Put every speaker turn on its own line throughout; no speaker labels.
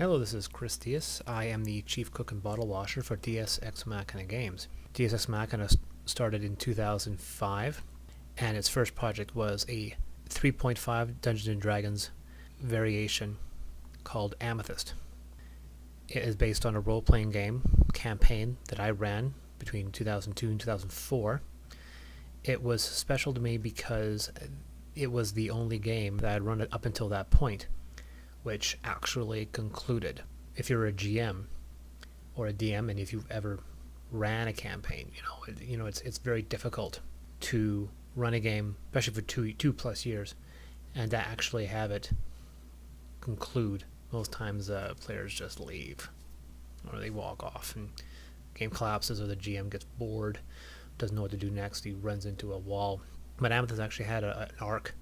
Hello, this is Chris Diaz. I am the Chief Cook and Bottle Washer for Deus Ex Machina Games. Deus Ex Machina started in 2005, and its first project was a 3.5 Dungeons & Dragons variation called Amethyst. It is based on a role-playing game campaign that I ran between 2002 and 2004. It was special to me because it was the only game that I'd run up until that point, which actually concluded. If you're a GM or a DM, and if you've ever ran a campaign, it's very difficult to run a game, especially for two plus years, and to actually have it conclude. Most times, players just leave, or they walk off, and the game collapses, or the GM gets bored, doesn't know what to do next. He runs into a wall. But Amethyst actually had an arc.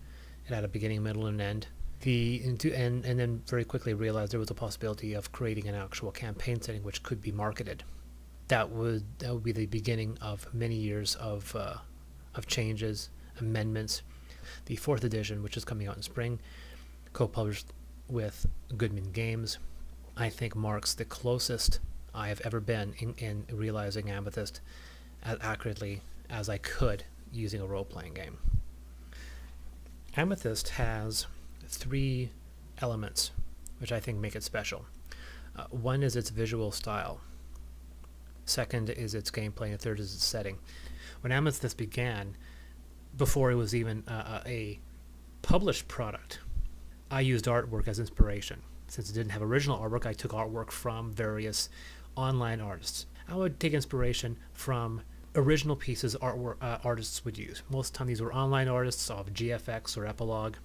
It had a beginning, middle, and end. And then very quickly realized there was a possibility of creating an actual campaign setting which could be marketed. That would be the beginning of many years of changes, amendments. The fourth edition, which is coming out in spring, co-published with Goodman Games, I think marks the closest I have ever been in realizing Amethyst as accurately as I could using a role-playing game. Amethyst has three elements which I think make it special. One is its visual style. Second is its gameplay, and third is its setting. When Amethyst began, before it was even a published product, I used artwork as inspiration. Since it didn't have original artwork, I took artwork from various online artists. I would take inspiration from original pieces artists would use. Most of the time these were online artists of GFX or Epilogue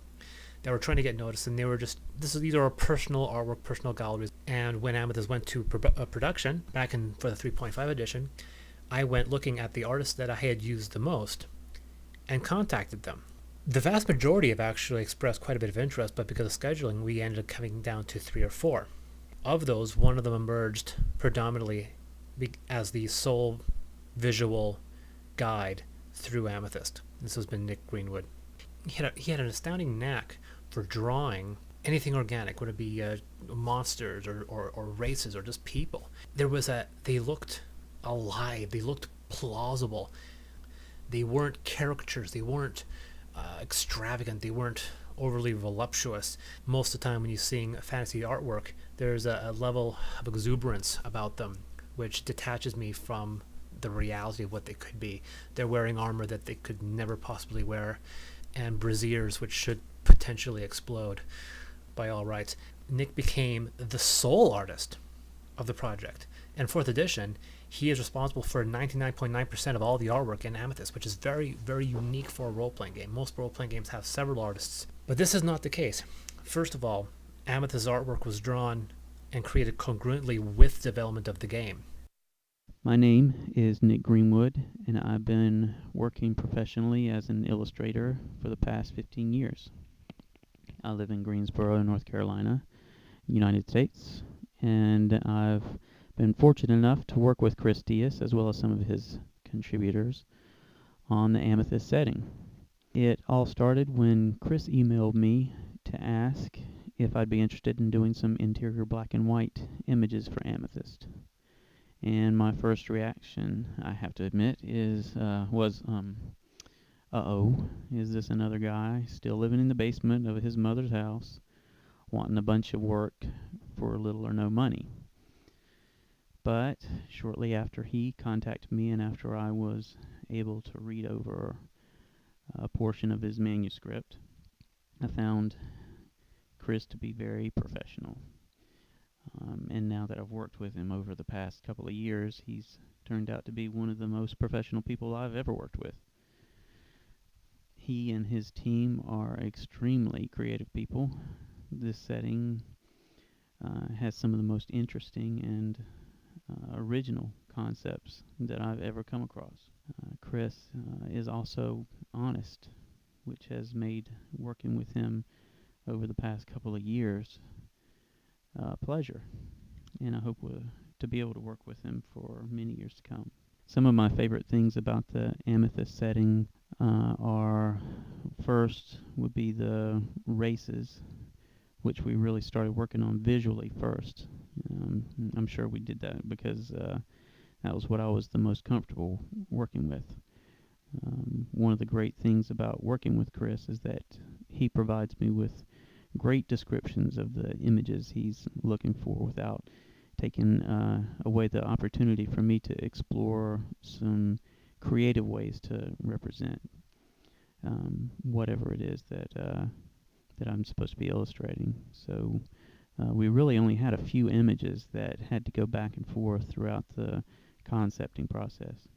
that were trying to get noticed, and they were just, these are personal artwork, personal galleries. And when Amethyst went to production, for the 3.5 edition, I went looking at the artists that I had used the most and contacted them. The vast majority have actually expressed quite a bit of interest, but because of scheduling, we ended up coming down to 3 or 4. Of those, one of them emerged predominantly as the sole visual guide through Amethyst. This has been Nick Greenwood. He had an astounding knack for drawing anything organic, would it be monsters or races or just people. They looked alive, they looked plausible. They weren't caricatures, they weren't extravagant, they weren't overly voluptuous. Most of the time when you're seeing fantasy artwork, there's a level of exuberance about them which detaches me from the reality of what they could be. They're wearing armor that they could never possibly wear, and brassieres which should potentially explode by all rights. Nick became the sole artist of the project, and 4th edition, he is responsible for 99.9% of all the artwork in Amethyst, which is very, very unique for a role-playing game. Most role-playing games have several artists, but this is not the case. First of all, Amethyst's artwork was drawn and created congruently with the development of the game.
My name is Nick Greenwood, and I've been working professionally as an illustrator for the past 15 years. I live in Greensboro, North Carolina, United States, and I've been fortunate enough to work with Chris Diaz as well as some of his contributors on the Amethyst setting. It all started when Chris emailed me to ask if I'd be interested in doing some interior black and white images for Amethyst. And my first reaction, I have to admit, was, uh-oh, is this another guy still living in the basement of his mother's house, wanting a bunch of work for little or no money? But shortly after he contacted me and after I was able to read over a portion of his manuscript, I found Chris to be very professional. And now that I've worked with him over the past couple of years, he's turned out to be one of the most professional people I've ever worked with. He and his team are extremely creative people. This setting has some of the most interesting and original concepts that I've ever come across. Chris is also honest, which has made working with him over the past couple of years pleasure, and I hope to be able to work with him for many years to come. Some of my favorite things about the Amethyst setting are, first would be the races, which we really started working on visually first. I'm sure we did that because that was what I was the most comfortable working with. One of the great things about working with Chris is that he provides me with great descriptions of the images he's looking for without taking away the opportunity for me to explore some creative ways to represent whatever it is that I'm supposed to be illustrating. So we really only had a few images that had to go back and forth throughout the concepting process.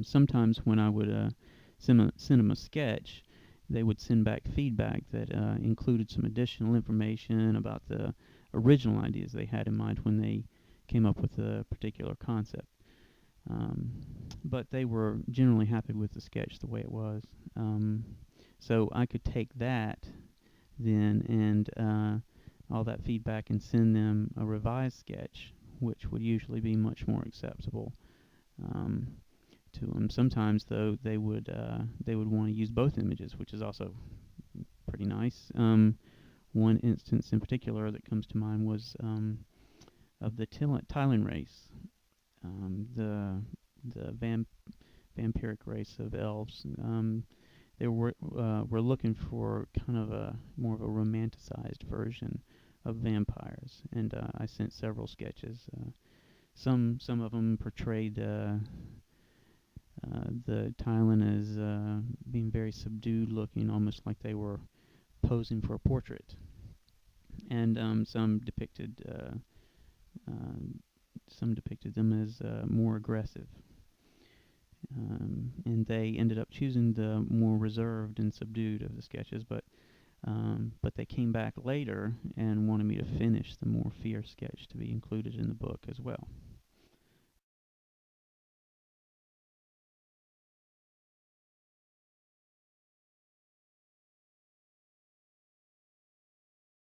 Sometimes when I would send them a sketch, they would send back feedback that included some additional information about the original ideas they had in mind when they came up with a particular concept. But they were generally happy with the sketch the way it was. So I could take that then and all that feedback and send them a revised sketch, which would usually be much more acceptable to them. Sometimes, though, they would want to use both images, which is also pretty nice. One instance in particular that comes to mind was of the Thailand race, the vampiric race of elves. They were looking for kind of a more of a romanticized version of vampires, and I sent several sketches. Some of them portrayed the Thailand as being very subdued looking, almost like they were posing for a portrait, and some depicted them as more aggressive. And they ended up choosing the more reserved and subdued of the sketches, but they came back later and wanted me to finish the more fierce sketch to be included in the book as well.